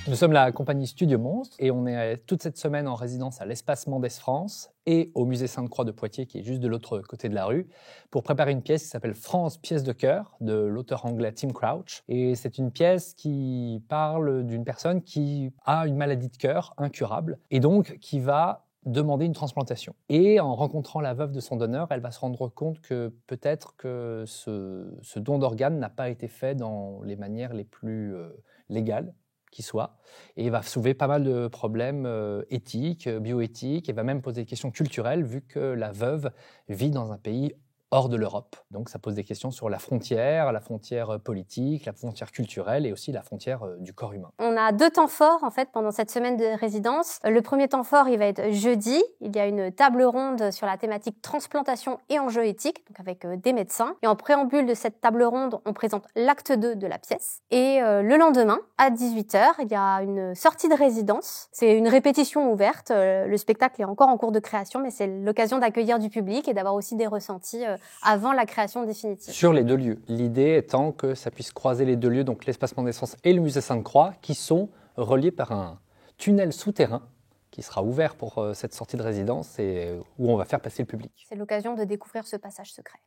Nous sommes la compagnie Studio Monstre et on est toute cette semaine en résidence à l'Espace Mendès France et au musée Sainte-Croix de Poitiers qui est juste de l'autre côté de la rue pour préparer une pièce qui s'appelle France, pièce de cœur de l'auteur anglais Tim Crouch. Et c'est une pièce qui parle d'une personne qui a une maladie de cœur incurable et donc qui va demander une transplantation. Et en rencontrant la veuve de son donneur, elle va se rendre compte que peut-être que ce don d'organes n'a pas été fait dans les manières les plus légales qui soit, et il va soulever pas mal de problèmes éthiques, bioéthiques, et va même poser des questions culturelles, vu que la veuve vit dans un pays hors de l'Europe. Donc ça pose des questions sur la frontière politique, la frontière culturelle et aussi la frontière du corps humain. On a 2 temps forts en fait pendant cette semaine de résidence. Le premier temps fort, il va être jeudi. Il y a une table ronde sur la thématique transplantation et enjeux éthiques, donc avec des médecins. Et en préambule de cette table ronde, on présente l'acte 2 de la pièce. Et le lendemain, à 18h, il y a une sortie de résidence. C'est une répétition ouverte. Le spectacle est encore en cours de création, mais c'est l'occasion d'accueillir du public et d'avoir aussi des ressentis avant la création définitive. Sur les 2 lieux. L'idée étant que ça puisse croiser les 2 lieux, donc l'Espace Mendès France et le musée Sainte-Croix, qui sont reliés par un tunnel souterrain qui sera ouvert pour cette sortie de résidence et où on va faire passer le public. C'est l'occasion de découvrir ce passage secret.